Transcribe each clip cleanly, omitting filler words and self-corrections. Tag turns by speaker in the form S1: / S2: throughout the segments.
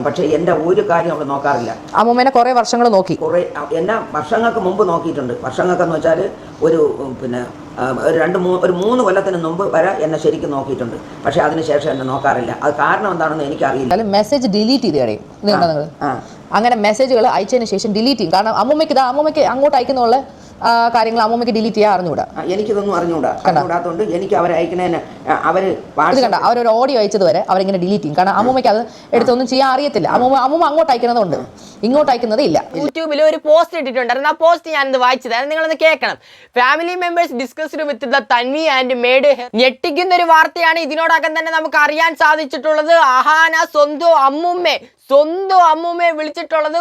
S1: പക്ഷേ എൻ്റെ ഒരു കാര്യം അവൾ നോക്കാറില്ല.
S2: അമ്മൂമ്മേനെ കുറേ വർഷങ്ങൾ നോക്കി.
S1: എന്നെ വർഷങ്ങൾക്ക് മുമ്പ് നോക്കിയിട്ടുണ്ട്. വർഷങ്ങൾക്കെന്ന് വെച്ചാൽ ഒരു 3 കൊല്ലത്തിന് മുമ്പ് വരെ എന്നെ ശരിക്കും നോക്കിയിട്ടുണ്ട്. പക്ഷേ അതിനുശേഷം എന്നെ നോക്കാറില്ല. അത് കാരണം എന്താണെന്ന് എനിക്കറിയില്ല.
S2: മെസ്സേജ് ഡിലീറ്റ് ചെയ്ത് കളയും നിങ്ങൾ. അങ്ങനെ മെസ്സേജുകൾ അയച്ചതിന് ശേഷം ഡിലീറ്റ് ചെയ്യും. കാരണം അമ്മൂമ്മയ്ക്ക് അങ്ങോട്ട് അയക്കുന്നുള്ള കാര്യങ്ങൾ അമ്മൂമ്മയ്ക്ക് ഡിലീറ്റ് ചെയ്യാൻ അറിഞ്ഞുകൂടാ.
S1: എനിക്കിതൊന്നും അറിഞ്ഞുകൂടാത്തതുകൊണ്ട് എനിക്ക് അവരയക്കുന്നതിന്
S2: അവരൊരു ഓഡിയോ അയച്ചത് വരെ അവരിങ്ങനെ ഡിലീറ്റ് ചെയ്യും. കാരണം അമ്മൂമ്മയ്ക്ക് അത് എടുത്തൊന്നും ചെയ്യാൻ അറിയത്തില്ല. അമ്മൂമ്മ അങ്ങോട്ട് അയക്കുന്നതുകൊണ്ട് ഇങ്ങോട്ട് അയക്കുന്നത് ഇല്ല.
S3: യൂട്യൂബിൽ ഒരു പോസ്റ്റ് ഇട്ടിട്ടുണ്ടായിരുന്നു. ആ പോസ്റ്റ് ഞാനിത് വായിച്ചത് നിങ്ങളൊന്ന് കേൾക്കണം. Family members discussed with the Tanvi and made ഞെട്ടിക്കുന്ന ഒരു വാർത്തയാണ്. ഇതിനോടകം തന്നെ നമുക്ക് അറിയാൻ സാധിച്ചിട്ടുള്ളത്. അഹാന സ്വന്തം അമ്മൂമ്മയെ വിളിച്ചിട്ടുള്ളത്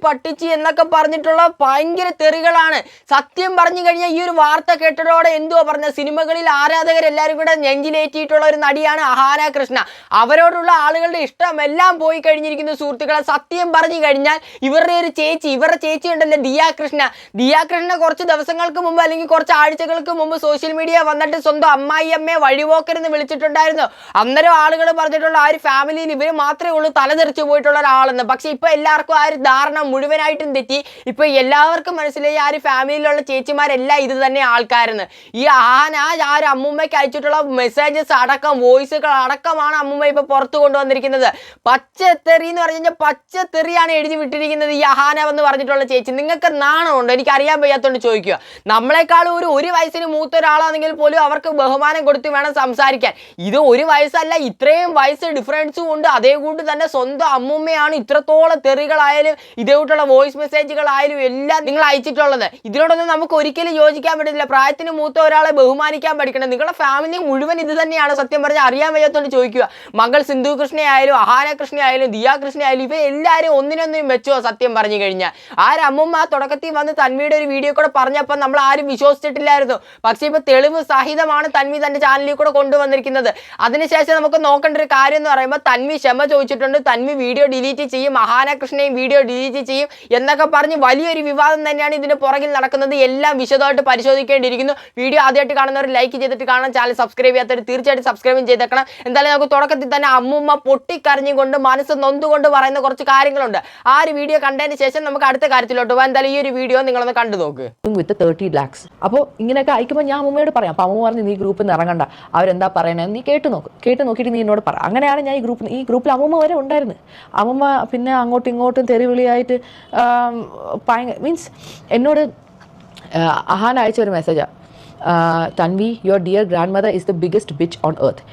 S3: പട്ടിച്ചി എന്നൊക്കെ പറഞ്ഞിട്ടുള്ള ഭയങ്കര തെറികളാണ്. സത്യം പറഞ്ഞു കഴിഞ്ഞാൽ ഈ ഒരു വാർത്ത കേട്ടതോടെ എന്തുവാ പറഞ്ഞ സിനിമകളിൽ ആരാധകരെല്ലാവരും കൂടെ നെഞ്ചിലേറ്റിയിട്ടുള്ള ഒരു നടിയാണ് അഹാന കൃഷ്ണ. അവരോടുള്ള ആളുകളുടെ ഇഷ്ടം എല്ലാം പോയി കഴിഞ്ഞിരിക്കുന്നു സുഹൃത്തുക്കളെ. സത്യം പറഞ്ഞു കഴിഞ്ഞാൽ ഇവരുടെ ചേച്ചി ഉണ്ടല്ലോ ദിയ കൃഷ്ണ കുറച്ച് ദിവസങ്ങൾക്ക് മുമ്പ് അല്ലെങ്കിൽ കുറച്ച് ആഴ്ചകൾക്ക് മുമ്പ് സോഷ്യൽ മീഡിയ വന്നിട്ട് സ്വന്തം അമ്മായിയമ്മയെ വഴിപോക്കരെന്ന് വിളിച്ചിട്ടുണ്ടായിരുന്നു. അന്നേരം ആളുകൾ പറഞ്ഞിട്ടുള്ള ആ ഒരു ഫാമിലിയിൽ ഇവർ മാത്രമേ ഉള്ളൂ തലതെറിച്ചു പോയിട്ടുള്ള ഒരാളെന്ന്. പക്ഷെ ഇപ്പൊ എല്ലാവർക്കും ആ ഒരു ധാരണ മുഴുവനായിട്ടും തെറ്റി. ഇപ്പൊ എല്ലാവർക്കും മനസ്സിലായി ആ ഒരു ഫാമിലിയിലുള്ള ചേച്ചിമാരെല്ലാം ഇത് തന്നെ ആൾക്കാരെന്ന്. ഈ അഹാന ആ ഒരു അമ്മൂമ്മയ്ക്ക് അയച്ചിട്ടുള്ള മെസ്സേജസ് അടക്കം വോയിസുകൾ അടക്കമാണ് അമ്മൂമ്മ ഇപ്പൊ പുറത്തു കൊണ്ടുവന്നിരിക്കുന്നത്. പച്ചത്തെറി എന്ന് പറഞ്ഞു കഴിഞ്ഞാൽ പച്ചത്തെറിയാണ് എഴുതി വിട്ടിരിക്കുന്നത് ഈ അഹാന എന്ന് പറഞ്ഞിട്ടുള്ള ചേച്ചി. നിങ്ങൾക്ക് നാണമുണ്ടോ? എനിക്ക് അറിയാൻ വയ്യാത്തോണ്ട് ചോദിക്കുക. നമ്മളെക്കാളും ഒരു വയസ്സിന് മൂത്ത ഒരാളാണെങ്കിൽ പോലും അവർക്ക് ബഹുമാനം കൊടുത്ത് വേണം സംസാരിക്കാൻ. ഇത് 1 വയസ്സല്ല, ഇത്രയും വയസ്സ് ഡിഫറൻസും ഉണ്ട്. അതേ കൂട്ട് തന്നെ സ്വന്തം അമ്മൂമ്മയാണ് ഇത്രത്തോളം തെറികളായാലും ഇതേകൂട്ടുള്ള വോയിസ് മെസ്സേജുകളായാലും എല്ലാം നിങ്ങൾ അയച്ചിട്ടുള്ളത്. ഇതിനോടൊന്നും നമുക്ക് ഒരിക്കലും യോജിക്കാൻ പറ്റില്ല. പ്രായത്തിന് മൂത്ത ഒരാളെ ബഹുമാനിക്കാൻ പഠിക്കണം. നിങ്ങളുടെ ഫാമിലി മുഴുവൻ ഇത് തന്നെയാണ്. സത്യം പറഞ്ഞാൽ അറിയാൻ വയ്യാത്തോണ്ട് ചോദിക്കുക. മകൾ സിന്ധു കൃഷ്ണയായാലും അഹാന കൃഷ്ണയായാലും ദിയ കൃഷ്ണയായാലും ഇവ എല്ലാവരും ഒന്നിനൊന്നും വെച്ചോ. സത്യം പറഞ്ഞു കഴിഞ്ഞാൽ അമ്മൂമ്മ തുടക്കത്തിൽ വന്ന് തൻവിയുടെ ഒരു വീഡിയോ കൂടെ പറഞ്ഞപ്പോൾ നമ്മൾ ആരും വിശ്വസിച്ചിട്ടില്ലായിരുന്നു. പക്ഷേ ഇപ്പൊ തെളിവ് സഹിതമാണ് തൻവി തന്റെ ചാനലിൽ കൂടെ കൊണ്ടുവന്നിരിക്കുന്നത്. അതിനുശേഷം നമുക്ക് നോക്കേണ്ട ഒരു കാര്യം എന്ന് പറയുമ്പോൾ തൻവി ക്ഷമ ചോദിച്ചിട്ടുണ്ട്. തൻവി വീഡിയോ ഡിലീറ്റ് ചെയ്യും, അഹാന കൃഷ്ണയും വീഡിയോ ഡിലീറ്റ് ചെയ്യും എന്നൊക്കെ പറഞ്ഞ് വലിയൊരു വിവാദം തന്നെയാണ് ഇതിന് പുറകിൽ നടക്കുന്നത്. എല്ലാം വിശദമായിട്ട് പരിശോധിക്കേണ്ടിയിരിക്കുന്നു. വീഡിയോ ആദ്യമായിട്ട് കാണുന്നവർ ലൈക്ക് ചെയ്തിട്ട് കാണാൻ, ചാനൽ സബ്സ്ക്രൈബ് ചെയ്യാത്തവർ തീർച്ചയായിട്ടും സബ്സ്ക്രൈബ് ചെയ്തേക്കണം. എന്തായാലും നമുക്ക് തുടക്കത്തിൽ തന്നെ അമ്മൂമ്മ പൊട്ടിക്കരഞ്ഞുകൊണ്ട് മനസ്സ് നൊന്തുകൊണ്ട് പറയുന്ന കുറച്ച് കാര്യങ്ങളുണ്ട്. ആ ഒരു വീഡിയോ കണ്ടതിന് ശേഷം നമുക്ക് അടുത്ത കാര്യത്തിലോട്ട് പോകാം. എന്തായാലും ഈ ഒരു വീഡിയോ നിങ്ങളൊന്ന് കണ്ടു നോക്ക്.
S2: വിത്ത് 30 lakhs. അപ്പോൾ ഇങ്ങനെയൊക്കെ അയക്കുമ്പോൾ ഞാൻ അമ്മൂമ്മയോട് പറയാം. അപ്പോൾ അമ്മ പറഞ്ഞ് നീ ഗ്രൂപ്പിൽ നിന്ന് ഇറങ്ങണ്ട, അവരെന്താ പറയണത് നീ കേട്ട് നോക്കിയിട്ട് നീ എന്നോട് പറ. അങ്ങനെയാണ് ഞാൻ ഈ ഗ്രൂപ്പിൽ അമ്മൂമ്മ വരെ ഉണ്ടായിരുന്നു. അമ്മൂമ്മ പിന്നെ അങ്ങോട്ടും ഇങ്ങോട്ടും തെറിവിളിയായിട്ട് മീൻസ് എന്നോട് അഹാന അയച്ച ഒരു മെസ്സേജാണ്. Tanvi, your dear grandmother is the biggest bitch on earth.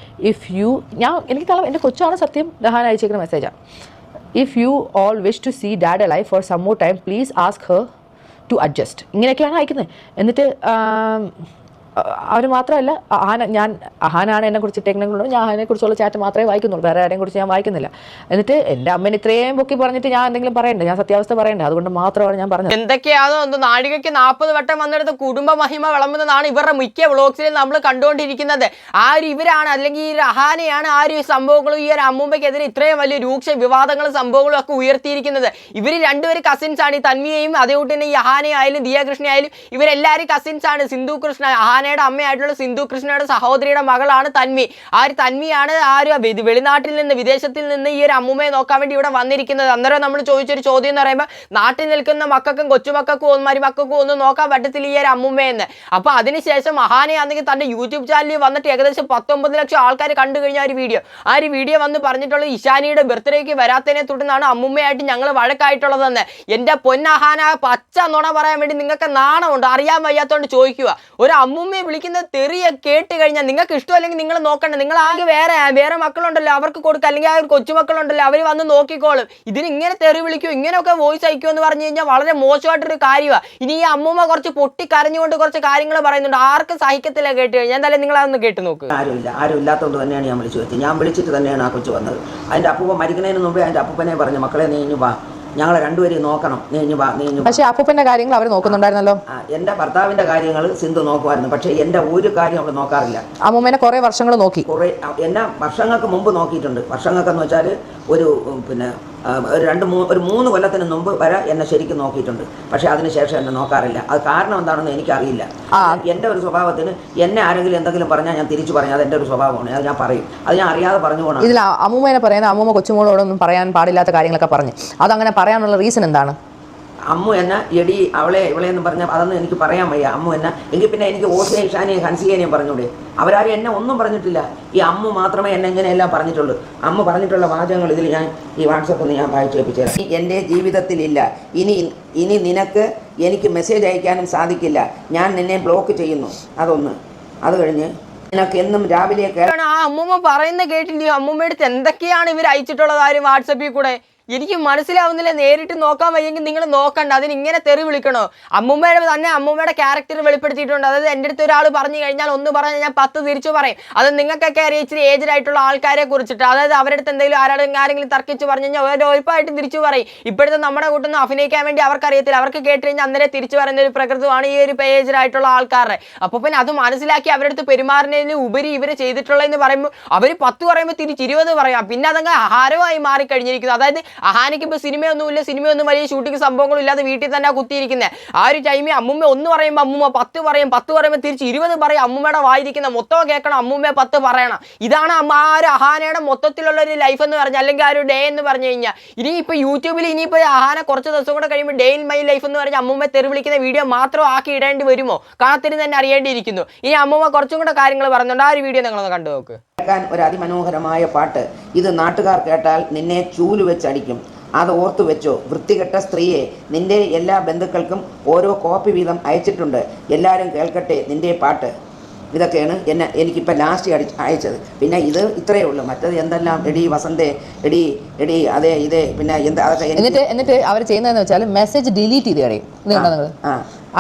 S2: എനിക്ക് തളം എൻ്റെ കൊച്ചാണ് സത്യം അഹാന അയച്ചേക്കുന്ന മെസ്സേജാണ്. If you all wish to see dad alive for some more time please ask her to adjust. ഇങ്ങനെയൊക്കെയാണ് അയക്കുന്നത്. എന്നിട്ട് അവർ മാത്രമല്ല അഹാനാണ് എന്നെ കുറിച്ച് ഇട്ടേക്കുന്നുള്ളൂ. ഞാൻ അതിനെക്കുറിച്ചുള്ള ചാറ്റ് മാത്രമേ വായിക്കുന്നുള്ളൂ, വേറെ ആരെയും കുറിച്ച് ഞാൻ വായിക്കുന്നില്ല. എന്നിട്ട് എൻ്റെ അമ്മേനെ ഇത്രയും പൊക്കി പറഞ്ഞിട്ട് ഞാൻ എന്തെങ്കിലും പറയണ്ടേ? ഞാൻ സത്യാവസ്ഥ പറയണ്ടേ? അതുകൊണ്ട് മാത്രമാണ് ഞാൻ പറഞ്ഞത്.
S3: എന്തൊക്കെയാണോ നാഴികയ്ക്ക് 40 വട്ടം വന്നെടുത്ത് കുടുംബ മഹിമ വിളമ്പുന്നതാണ് ഇവരുടെ മിക്ക വ്ളോഗ്സിലും നമ്മൾ കണ്ടുകൊണ്ടിരിക്കുന്നത്. ഇവരാണ് അല്ലെങ്കിൽ ഈ അഹാനയാണ് ആ ഒരു സംഭവങ്ങളും ഈ ഒരു അമ്മൂമ്മയ്ക്കെതിരെ ഇത്രയും വലിയ രൂക്ഷ വിവാദങ്ങളും സംഭവങ്ങളും ഒക്കെ ഉയർത്തിയിരിക്കുന്നത്. ഇവർ രണ്ടുപേരും കസിൻസ് ആണ്. ഈ തൻവിയെയും അതേകൂട്ട് തന്നെ ഈ അഹാനയായാലും ദിയ കൃഷ്ണയായാലും ഇവരെല്ലാവരും കസിൻസ് ആണ്. സിന്ധു കൃഷ്ണ അഹാനയുടെ അമ്മയായിട്ടുള്ള സിന്ധു കൃഷ്ണയുടെ സഹോദരിയുടെ മകളാണ് തൻവി. ആ ഒരു തൻവിയാണ് ആ ഒരു വെളിനാട്ടിൽ നിന്ന് വിദേശത്തിൽ നിന്ന് ഈ ഒരു അമ്മൂമ്മയെ നോക്കാൻ വേണ്ടി ഇവിടെ വന്നിരിക്കുന്നത്. അന്നേരം നമ്മൾ ചോദിച്ചൊരു ചോദ്യം എന്ന് പറയുമ്പോൾ നാട്ടിൽ നിൽക്കുന്ന മക്കൾക്കും കൊച്ചുമക്കൾക്കും മരുമക്കൾക്കും ഒന്നും നോക്കാൻ പറ്റത്തില്ല ഈ ഒരു അമ്മൂമ്മയെന്ന്. അപ്പോൾ അതിനുശേഷം അഹാനയാണെങ്കിൽ തൻ്റെ യൂട്യൂബ് ചാനലിൽ വന്നിട്ട് ഏകദേശം 19 ലക്ഷം ആൾക്കാർ കണ്ടു കഴിഞ്ഞ ആ ഒരു വീഡിയോ വന്ന് പറഞ്ഞിട്ടുള്ളത് ഇഷാനിയുടെ ബർത്ത്ഡേക്ക് വരാത്തതിനെ തുടർന്നാണ് അമ്മൂമ്മയായിട്ട് ഞങ്ങൾ വഴക്കായിട്ടുള്ളതെന്ന്. എൻ്റെ പൊന്നഹാന പച്ച നുണ പറയാൻ വേണ്ടി നിങ്ങൾക്ക് നാണമുണ്ട്? അറിയാൻ വയ്യാത്തോണ്ട് ചോദിക്കുക. ഒരു അമ്മൂമ്മയെ വിളിക്കുന്ന തെറിയെ കേട്ട് കഴിഞ്ഞാൽ നിങ്ങൾക്ക് ഇഷ്ടമല്ലെങ്കിൽ നിങ്ങൾ നോക്കണ്ട. നിങ്ങൾ ആകെ വേറെ മക്കളുണ്ടല്ലോ അവർക്ക് കൊടുക്കുക, അല്ലെങ്കിൽ ആ ഒരു കൊച്ചുമക്കളുണ്ടല്ലോ അവർ വന്ന് നോക്കിക്കോളും. ഇതിന് ഇങ്ങനെ തെറി വിളിക്കും, ഇങ്ങനെയൊക്കെ വോയിസ് അയക്കുമോ എന്ന് പറഞ്ഞു കഴിഞ്ഞാൽ വളരെ മോശമായിട്ടൊരു കാര്യമാണ്. ഇനി ഈ അമ്മൂമ്മ കുറച്ച് പൊട്ടിക്കരഞ്ഞുകൊണ്ട് കുറച്ച് കാര്യങ്ങൾ പറയുന്നുണ്ട്. ആർക്കും സഹിക്കത്തില്ല കേട്ട് കഴിഞ്ഞാൽ. എന്തായാലും നിങ്ങൾ അതൊന്ന് കേട്ട് നോക്കുക.
S1: ആരും ഇല്ലാത്തതുകൊണ്ട് തന്നെയാണ് ഞാൻ വിളിച്ചു വെച്ചത്. ഞാൻ വിളിച്ചിട്ട് തന്നെയാണ് ആ കൊച്ചു വന്നത്. അതിൻ്റെ അപ്പൂപ്പ മരിക്കുന്നതിന് മുമ്പേ അതിൻ്റെ അപ്പൂപ്പനെ പറഞ്ഞു, മക്കളെ നീ ഇഞ്ഞു വാ, ഞങ്ങളെ രണ്ടുപേരെയും നോക്കണം, നീ ഇഞ്ഞു വാ.
S2: പക്ഷേ അപ്പൂപ്പൻ്റെ കാര്യങ്ങൾ അവർ നോക്കുന്നുണ്ടായിരുന്നല്ലോ.
S1: എൻ്റെ ഭർത്താവിൻ്റെ കാര്യങ്ങൾ സിന്ധു നോക്കുമായിരുന്നു. പക്ഷേ എൻ്റെ ഒരു കാര്യം അവൾ നോക്കാറില്ല.
S2: അമ്മൂമ്മേനെ കുറേ വർഷങ്ങൾ നോക്കി.
S1: എന്നെ വർഷങ്ങൾക്ക് മുമ്പ് നോക്കിയിട്ടുണ്ട്. വർഷങ്ങൾക്കെന്ന് വെച്ചാൽ ഒരു ഒരു 3 കൊല്ലത്തിന് മുമ്പ് വരെ എന്നെ ശരിക്കും നോക്കിയിട്ടുണ്ട്. പക്ഷേ അതിനുശേഷം എന്നെ നോക്കാറില്ല. അത് കാരണം എന്താണെന്ന് എനിക്കറിയില്ല. എൻ്റെ ഒരു സ്വഭാവത്തിന് എന്നെ ആരെങ്കിലും എന്തെങ്കിലും പറഞ്ഞാൽ ഞാൻ തിരിച്ചു പറഞ്ഞാൽ അതെൻ്റെ ഒരു സ്വഭാവമാണ്. അത് ഞാൻ പറയും. അത് ഞാൻ അറിയാതെ പറഞ്ഞു പോകണം.
S2: ഇതിൽ അമ്മൂമ്മേനെ പറയുന്നത് അമ്മൂമ്മ കൊച്ചുമോളോടൊന്നും പറയാൻ പാടില്ലാത്ത കാര്യങ്ങളൊക്കെ പറഞ്ഞു. അതങ്ങനെ പറയാനുള്ള റീസൺ എന്താണ്?
S1: അമ്മു എന്നെ എടി അവളെ ഇവളെന്ന് പറഞ്ഞാൽ അതൊന്നും എനിക്ക് പറയാൻ വയ്യ. അമ്മു എന്നെ എങ്കിൽ പിന്നെ എനിക്ക് ഓസിനെയും ഇഷാനെയും ഹൻസിയേനെയും പറഞ്ഞൂടെ? അവരാരും എന്നെ ഒന്നും പറഞ്ഞിട്ടില്ല. ഈ അമ്മു മാത്രമേ എന്നെ ഇങ്ങനെയെല്ലാം പറഞ്ഞിട്ടുള്ളൂ. അമ്മ പറഞ്ഞിട്ടുള്ള വാചകങ്ങൾ ഇതിൽ ഞാൻ ഈ വാട്സപ്പിൽ ഞാൻ വായിച്ചു കേൾപ്പിച്ചത്. എൻ്റെ ജീവിതത്തിലില്ല. ഇനി നിനക്ക് എനിക്ക് മെസ്സേജ് അയക്കാനും സാധിക്കില്ല. ഞാൻ നിന്നെ ബ്ലോക്ക് ചെയ്യുന്നു. അതൊന്ന്. അത് കഴിഞ്ഞ് നിനക്ക് എന്നും രാവിലെ
S3: ആ അമ്മൂമ്മ പറയുന്ന കേട്ടില്ലയോ? അമ്മൂമ്മയുടെ അടുത്ത് എന്തൊക്കെയാണ് ഇവർ അയച്ചിട്ടുള്ളത് ആരും വാട്സപ്പിൽ കൂടെ? എനിക്ക് മനസ്സിലാവുന്നില്ല. നേരിട്ട് നോക്കാൻ വയ്യെങ്കിൽ നിങ്ങൾ നോക്കണ്ട, അതിന് ഇങ്ങനെ തെറി വിളിക്കണോ? അമ്മൂമ്മയുടെ ക്യാരക്ടർ വെളിപ്പെടുത്തിയിട്ടുണ്ട്. അതായത് എൻ്റെ അടുത്ത് ഒരാൾ പറഞ്ഞു കഴിഞ്ഞാൽ ഒന്ന് പറഞ്ഞാൽ ഞാൻ 10 തിരിച്ചു പറയും. അത് നിങ്ങൾക്കൊക്കെ അറിയാം, ഇച്ചിരി ഏജ്ഡ് ആയിട്ടുള്ള ആൾക്കാരെ കുറിച്ചിട്ട്. അതായത് അവരുടെ അടുത്ത് എന്തെങ്കിലും ആരെങ്കിലും തർക്കിച്ച് പറഞ്ഞു കഴിഞ്ഞാൽ അവർ ഉറപ്പായിട്ട് തിരിച്ചു പറയും. ഇപ്പോഴത്തെ നമ്മുടെ കൂട്ടൊന്നും അഭിനയിക്കാൻ വേണ്ടി അവർക്കറിയത്തില്ല. അവർക്ക് കേട്ട് കഴിഞ്ഞാൽ അന്നേരം തിരിച്ചു പറയുന്ന ഒരു പ്രകൃതമാണ് ഈ ഒരു ഏജ്ഡ് ആയിട്ടുള്ള ആൾക്കാരുടെ. അപ്പോൾ പിന്നെ അത് മനസ്സിലാക്കി അവരുടെ അടുത്ത് പെരുമാറുന്നതിന് ഉപരി ഇവർ ചെയ്തിട്ടുള്ളതെന്ന് പറയുമ്പോൾ അവർ 10 പറയുമ്പോൾ തിരിച്ച് 20 പറയാം. പിന്നെ അതങ്ങ് ആഹാരമായി മാറിക്കഴിഞ്ഞിരിക്കുന്നു. അതായത് അഹാനയ്ക്ക് ഇപ്പോൾ സിനിമയൊന്നും വലിയ ഷൂട്ടിംഗ് സംഭവങ്ങളും ഇല്ലാതെ വീട്ടിൽ തന്നെ കുത്തിയിരിക്കുന്നത്. ആ ഒരു ടൈമിൽ അമ്മുമ്മ 1 പറയുമ്പോൾ അമ്മുമ്മ 10 പറയും, 10 പറയുമ്പോൾ തിരിച്ച് 20 പറയും. അമ്മുമ്മയുടെ വായിരിക്കുന്ന മൊത്തം കേൾക്കണം, അമ്മുമ്മ 10 പറയണം. ഇതാണ് ആ ഒരു അഹാനയുടെ മൊത്തത്തിലുള്ള ഒരു ലൈഫ് എന്ന് പറഞ്ഞാൽ, അല്ലെങ്കിൽ ആ ഒരു ഡേ എന്ന് പറഞ്ഞു കഴിഞ്ഞാൽ. ഇനിയിപ്പോൾ യൂട്യൂബിൽ ഇനിയിപ്പോൾ അഹാന കുറച്ച് ദിവസം കൂടെ കഴിയുമ്പോൾ ഡേ ഇൻ മൈ ലൈഫ് എന്ന് പറഞ്ഞാൽ അമ്മുമ്മ തെറി വിളിക്കുന്ന വീഡിയോ മാത്രം ആക്കി ഇടേണ്ടി വരുമോ? കാണത്തിന് തന്നെ അറിയേണ്ടിയിരിക്കുന്നു. ഇനി അമ്മുമ്മ കുറച്ചും കൂടെ കാര്യങ്ങൾ പറയുന്നുണ്ട്. ആ ഒരു വീഡിയോ നിങ്ങളൊന്ന് കണ്ടു നോക്ക്.
S1: ഒരു അതിമനോഹരമായ പാട്ട്. ഇത് നാട്ടുകാർ കേട്ടാൽ നിന്നെ ചൂല് വെച്ചടിക്കും. അത് ഓർത്തു വെച്ചോ. വൃത്തികെട്ട സ്ത്രീയെ, നിന്റെ എല്ലാ ബന്ധുക്കൾക്കും ഓരോ കോപ്പി വീതം അയച്ചിട്ടുണ്ട്. എല്ലാവരും കേൾക്കട്ടെ നിന്റെ പാട്ട്. ഇതൊക്കെയാണ് എനിക്കിപ്പോൾ ലാസ്റ്റ് അയച്ചത്. പിന്നെ ഇത് ഇത്രയേ ഉള്ളൂ. മറ്റത് എന്തെല്ലാം എടി വസന്തേ, എടി അതെ ഇതേ പിന്നെ അതൊക്കെ.
S2: എന്നിട്ട് അവർ ചെയ്യുന്നതെന്ന് വെച്ചാൽ മെസ്സേജ് ഡിലീറ്റ് ചെയ്ത് കളയും. നിങ്ങൾ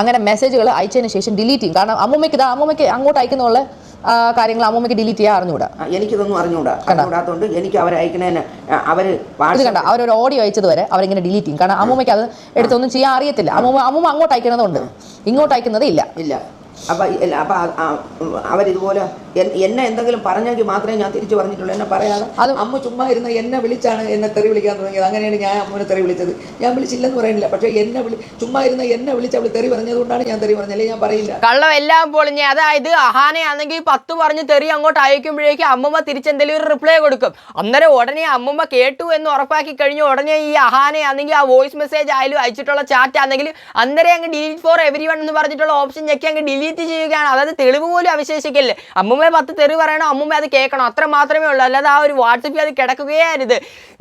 S2: അങ്ങനെ മെസ്സേജുകൾ അയച്ചതിന് ശേഷം ഡിലീറ്റ് ചെയ്യും. കാരണം അമ്മൂമ്മയ്ക്ക് അങ്ങോട്ട് അയക്കുന്നുള്ള കാര്യങ്ങൾ അമ്മൂമ്മയ്ക്ക് ഡിലീറ്റ് ചെയ്യാൻ അറിഞ്ഞുകൂടാ.
S1: എനിക്കിതൊന്നും അറിഞ്ഞുകൂടാത്തോണ്ട് എനിക്ക് അവർ അയക്കുന്നതിന്
S2: അവരൊരു ഓഡിയോ അയച്ചത് വരെ അവരിങ്ങനെ ഡിലീറ്റ് ചെയ്യും. കാരണം അമ്മൂമ്മയ്ക്ക് അത് എടുത്തൊന്നും ചെയ്യാൻ അറിയത്തില്ല. അമ്മൂമ്മ അങ്ങോട്ട് അയക്കുന്നതുകൊണ്ട് ഇങ്ങോട്ട് അയക്കുന്നത് ഇല്ല.
S1: അപ്പം അവരിതുപോലെ എന്നെ എന്തെങ്കിലും പറഞ്ഞെങ്കിൽ മാത്രമേ ഞാൻ തിരിച്ചു പറഞ്ഞിട്ടുള്ളൂ. എന്നെ പറയാതെ അമ്മ ചുമ്മാ ഇരുന്ന് എന്നെ വിളിച്ചാണ് എന്നെ തെറി വിളിക്കാൻ തുടങ്ങിയത്. അങ്ങനെയാണ് ഞാൻ അമ്മൂനെ തെറി വിളിച്ചത്. ഞാൻ വിളിച്ചില്ലെന്ന് പറയുന്നില്ല. പക്ഷേ ചുമ്മാ ഇരുന്ന് എന്നെ വിളിച്ച് അവൾ തെറി പറഞ്ഞതുകൊണ്ടാണ് ഞാൻ തെറി പറഞ്ഞത്. അല്ലെങ്കിൽ ഞാൻ പറയില്ല.
S3: കള്ളം എല്ലാം പൊളിഞ്ഞ. അതായത് അഹാനയാണെങ്കിൽ 10 പറഞ്ഞ് തെറി അങ്ങോട്ട് അയക്കുമ്പോഴേക്കും അമ്മൂമ്മ തിരിച്ചെന്തെങ്കിലും ഒരു റിപ്ലൈ കൊടുക്കും. അന്നേരം ഉടനെ അമ്മൂമ്മ കേട്ടു എന്ന് ഉറപ്പാക്കി കഴിഞ്ഞു ഉടനെ ഈ അഹാനയാണെങ്കിൽ ആ വോയിസ് മെസ്സേജ് ആയാലും അയച്ചിട്ടുള്ള ചാറ്റ് ആണെങ്കിലും അന്നേരം അങ്ങ് ഡിലീറ്റ് ഫോർ എവരി വൺ എന്ന് പറഞ്ഞിട്ടുള്ള ഓപ്ഷൻ ഞെക്കി അങ്ങ് ഡിലീറ്റ് ചെയ്യുകയാണ്. അതായത് തെളിവ് പോലും അവശേഷിക്കില്ല. അമ്മൂമ്മ 10 തെറി പറയണം, അമ്മൂമ്മ അത് കേൾക്കണം, അത്ര മാത്രമേ ഉള്ളൂ. അല്ലാതെ ആ ഒരു വാട്സപ്പിൽ അത് കിടക്കുകയായിരുത്.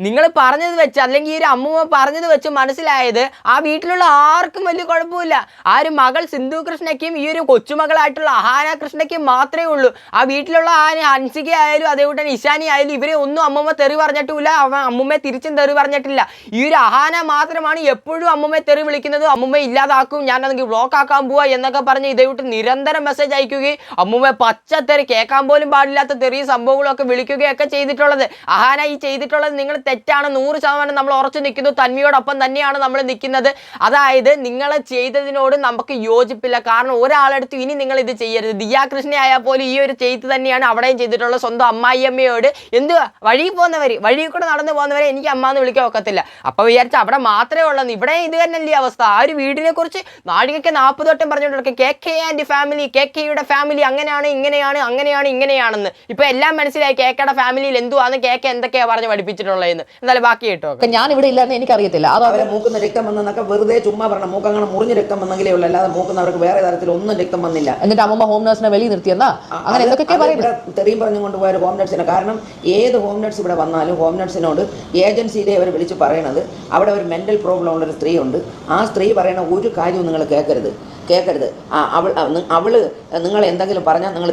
S3: നിങ്ങൾ പറഞ്ഞത് വെച്ച് അല്ലെങ്കിൽ ഈ ഒരു അമ്മൂമ്മ പറഞ്ഞത് വെച്ച് മനസ്സിലായത് ആ വീട്ടിലുള്ള ആർക്കും വലിയ കുഴപ്പമില്ല. ആ ഒരു മകൾ സിന്ധു കൃഷ്ണയ്ക്കും ഈ ഒരു കൊച്ചുമകളായിട്ടുള്ള അഹാന കൃഷ്ണയ്ക്കും മാത്രമേ ഉള്ളൂ. ആ വീട്ടിലുള്ള ആ ഹൻസിക ആയാലും അതേപോലെ തന്നെ ഇഷാനി ആയാലും ഇവരെ ഒന്നും അമ്മൂമ്മ തെറി പറഞ്ഞിട്ടില്ല. അമ്മൂമ്മയെ തിരിച്ചും തെറി പറഞ്ഞിട്ടില്ല. ഈ ഒരു അഹാന മാത്രമാണ് എപ്പോഴും അമ്മൂമ്മയെ തെറി വിളിക്കുന്നത്. അമ്മൂമ്മ ഇല്ലാതാക്കും, ഞാനതെങ്കിൽ ബ്ലോക്ക് ആക്കാൻ പോവാ എന്നൊക്കെ പറഞ്ഞ് ഇതേവിട്ട് നിരന്തരം മെസ്സേജ് അയക്കുകയും അമ്മൂമ്മ പച്ചത്തെറി കേൾക്കാൻ പോലും പാടില്ലാത്ത തെറിയ സംഭവങ്ങളൊക്കെ വിളിക്കുകയൊക്കെ ചെയ്തിട്ടുള്ളത്. അഹാന ഈ ചെയ്തിട്ടുള്ളത് നിങ്ങൾ തെറ്റാണ്, 100% നമ്മൾ ഉറച്ചു നിൽക്കുന്നു. തന്മയോടൊപ്പം തന്നെയാണ് നമ്മൾ നിൽക്കുന്നത്. അതായത് നിങ്ങൾ ചെയ്തതിനോട് നമുക്ക് യോജിപ്പില്ല. കാരണം ഒരാളെടുത്ത് ഇനി നിങ്ങൾ ഇത് ചെയ്യരുത്. ദിയാ കൃഷ്ണ ആയാൽ പോലും ഈ ഒരു ചെയ്ത് തന്നെയാണ് അവിടെയും ചെയ്തിട്ടുള്ളത്. സ്വന്തം അമ്മായിയമ്മയോട് എന്തുവാ വഴി കൂടെ നടന്നു പോകുന്നവരെ എനിക്ക് അമ്മ എന്ന് വിളിക്കാൻ ഒക്കത്തില്ല. അപ്പോൾ വിചാരിച്ച അവിടെ മാത്രമേ ഉള്ളൂ. ഇവിടെ ഇത് തന്നെയല്ലേ അവസ്ഥ. ആ ഒരു വീടിനെ കുറിച്ച് നാഴികയ്ക്ക് 40 വട്ടം പറഞ്ഞുകൊണ്ടിരിക്കും. KK ആൻഡ് ഫാമിലി, KKയുടെ ഫാമിലി അങ്ങനെയാണ് ഇങ്ങനെയാണെന്ന്. ഇപ്പൊ എല്ലാം മനസ്സിലായി KKയുടെ ഫാമിലിയിൽ എന്തുവാന്ന്, KK എന്തൊക്കെയാ പറഞ്ഞ് പഠിപ്പിച്ചിട്ടുള്ളതെന്ന്. എന്തായാലും ബാക്കി കേട്ടോ.
S2: ഞാൻ ഇവിടെ ഇല്ലെന്ന് എനിക്കറിയത്തില്ല. അത്
S1: അവരെ മൂക്കുന്ന രക്തം വന്നൊക്കെ വെറുതെ ചുമ്മാ പറഞ്ഞ മൂക്കങ്ങനെ മുറിഞ്ഞ രക്തം വന്നെങ്കിലേ ഉള്ളൂ. അല്ലാതെ മൂക്കുന്നവർക്ക് വേറെ തരത്തിൽ ഒന്നും രക്തം വന്നില്ല.
S2: എന്നിട്ട് അമ്മ ഹോം നഴ്സിനെ വെളിയിൽ നിർത്തിയെന്നാ അങ്ങനെ എന്തൊക്കെ
S1: തെറിയും പറഞ്ഞു കൊണ്ടുപോയ ഒരു ഹോം നഴ്സിനെ. കാരണം ഏത് ഹോം നഴ്സ് ഇവിടെ വന്നാലും ഹോം നഴ്സിനോട് ഏജൻസിയിലെ അവർ വിളിച്ച് പറയണത് അവിടെ ഒരു മെൻ്റൽ പ്രോബ്ലം ഉള്ളൊരു സ്ത്രീ ഉണ്ട്. ആ സ്ത്രീ പറയണ ഒരു കാര്യവും നിങ്ങൾ കേൾക്കരുത്. അവള് നിങ്ങൾ എന്തെങ്കിലും പറഞ്ഞാൽ നിങ്ങൾ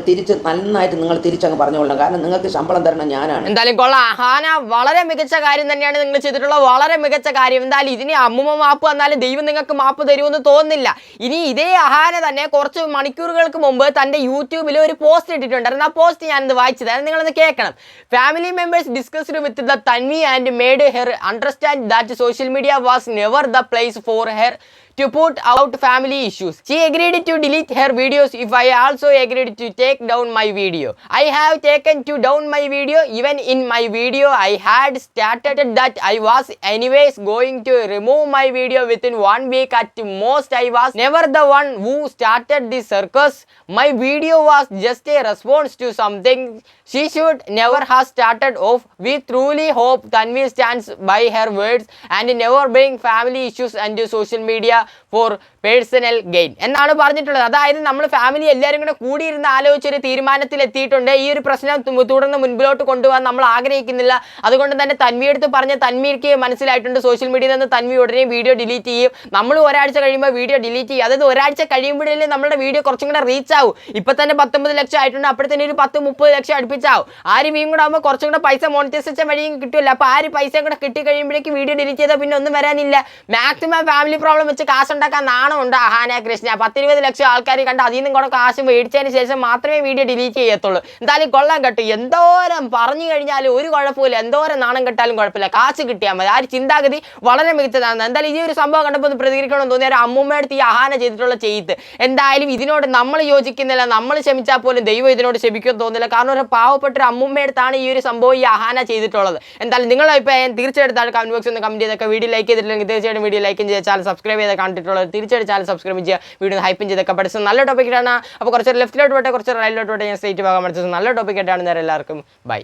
S1: നന്നായിട്ട് നിങ്ങൾ തിരിച്ചങ്ങ് പറഞ്ഞുകൊള്ളണം. കാരണം നിങ്ങൾക്ക് ശമ്പളം തരണം ഞാനാണ്.
S3: എന്തായാലും കൊള്ളാം. അഹാന വളരെ മികച്ച കാര്യം തന്നെയാണ് നിങ്ങൾ ചെയ്തിട്ടുള്ളത്. വളരെ മികച്ച കാര്യം. എന്തായാലും ഇതിന് അമ്മുമ്മ മാപ്പ് വന്നാലും ദൈവം നിങ്ങൾക്ക് മാപ്പ് തരുമെന്ന് തോന്നുന്നില്ല. ഇനി ഇതേ അഹാന തന്നെ കുറച്ച് മണിക്കൂറുകൾക്ക് മുമ്പ് തൻ്റെ യൂട്യൂബിൽ ഒരു പോസ്റ്റ് ഇട്ടിട്ടുണ്ടായിരുന്നു. ആ പോസ്റ്റ് ഞാനിത് വായിച്ചത്, നിങ്ങളൊന്ന് കേൾക്കണം. Family members discussed with the Tanvi and made her understand that social media was never the place for her to put out family issues. She agreed to delete her videos if I also agreed to take down my video. I have taken to down my video. Even in my video I had stated that I was anyways going to remove my video within 1 week at most. I was never the one who started this circus. My video was just a response to something she should never have started off. We truly hope Tanvi stands by her words and never bring family issues and social media for personal gain എന്നാണ് പറഞ്ഞിട്ടുള്ളത്. അതായത് നമ്മൾ family എല്ലാവരും കൂടെ കൂടിയിരുന്ന് ആലോചിച്ചൊരു തീരുമാനത്തിൽ എത്തിയിട്ടുണ്ട്. ഈ ഒരു പ്രശ്നം തുടർന്ന് മുൻപിലോട്ട് കൊണ്ടുപോകാൻ നമ്മൾ ആഗ്രഹിക്കുന്നില്ല. അതുകൊണ്ട് തന്നെ തൻവിയെടുത്ത് പറഞ്ഞ തൻവിക്ക് മനസ്സിലായിട്ടുണ്ട് സോഷ്യൽ മീഡിയയിൽ നിന്ന് തൻവി ഉടനെ വീഡിയോ ഡിലീറ്റ് ചെയ്യും. നമ്മൾ ഒരാഴ്ച കഴിയുമ്പോൾ വീഡിയോ ഡിലീറ്റ് ചെയ്യും. അതായത് ഒരാഴ്ച കഴിയുമ്പോഴേ നമ്മുടെ വീഡിയോ കുറച്ചും കൂടെ റീച്ച് ആവും. ഇപ്പം തന്നെ 19 ലക്ഷം ആയിട്ടുണ്ട്. അപ്പോഴത്തേന് ഒരു 10-30 ലക്ഷം അടുപ്പിച്ചാവും. ആ ഒരു വ്യൂയും കൂടെ ആകുമ്പോൾ കുറച്ചും കൂടെ പൈസ മോണിറ്റൈസേഷൻ വഴിയും കിട്ടില്ല. അപ്പോൾ ആ ഒരു പൈസയും കൂടെ കിട്ടി കഴിയുമ്പോഴേക്ക് വീഡിയോ ഡിലീറ്റ് ചെയ്താൽ പിന്നെ ഒന്നും വരാനില്ല. മാക്സിമം ഫാമിലി പ്രോബ്ലം വെച്ച് കാശുണ്ടാക്കാൻ ഉണ്ട് അഹാന കൃഷ്ണ. 10-20 ലക്ഷം ആൾക്കാർ കണ്ട് അതിൽ നിന്നും കൂടെ കാശ് മേടിച്ചതിന് ശേഷം മാത്രമേ വീഡിയോ ഡിലീറ്റ് ചെയ്യത്തുള്ളൂ. എന്തായാലും കൊള്ളാൻ കേട്ടു. എന്തോരം പറഞ്ഞു കഴിഞ്ഞാലും ഒരു കുഴപ്പമില്ല. എന്തോരം നാണം കെട്ടാലും കുഴപ്പമില്ല. കാശ് കിട്ടിയാൽ മതി. ആ ഒരു ചിന്താഗതി വളരെ മികച്ചതാണ്. എന്തായാലും ഈ ഒരു സംഭവം കണ്ടപ്പോൾ ഒന്ന് പ്രതികരിക്കണമെന്ന് തോന്നിയ ഒരു അമ്മൂമ്മയുടെ ഈ അഹാന ചെയ്തിട്ടുള്ള ചെയ്ത് എന്തായാലും ഇതിനോട് നമ്മൾ യോജിക്കുന്നില്ല. നമ്മൾ ക്ഷമിച്ചാൽ പോലും ദൈവം ഇതിനോട് ക്ഷമിക്കുമെന്ന് തോന്നില്ല. കാരണം ഒരു പാവപ്പെട്ട ഒരു അമ്മൂമ്മയടുത്താണ് ഈ ഒരു സംഭവം ഈ അഹാന ചെയ്തിട്ടുള്ളത്. എന്തായാലും നിങ്ങളുടെ അഭിപ്രായം തീർച്ചയായിട്ടും കമന്റ് ബോക്സിൽ ഒന്ന് കമന്റ് ചെയ്തൊക്കെ വീഡിയോ ലൈക്ക് ചെയ്തിട്ടില്ലെങ്കിൽ തീർച്ചയായിട്ടും വീഡിയോ ലൈക്കും ചെയ്യുക. ചാനൽ സബ്സ്ക്രൈബ് ചെയ്ത് കണ്ടിട്ടുള്ളത് തീർച്ചയായിട്ടും ചാനൽ സബ്സ്ക്രൈബ് ചെയ്യുക. വീഡിയോ ഹൈപ്പും ചെയ്തൊക്കെ പഠിച്ചത് നല്ല ടോപ്പിക്കാണ്. അപ്പോൾ കുറച്ച് ലെഫ്റ്റിലോട്ട് പോട്ടെ കുറച്ച് റൈറ്റിലോട്ട് പോട്ടെ. ഞാൻ സ്ട്രേറ്റ് പോകാൻ പഠിച്ചത് നല്ല ടോപ്പിക്കായിട്ടാണ്. എല്ലാവർക്കും ബൈ.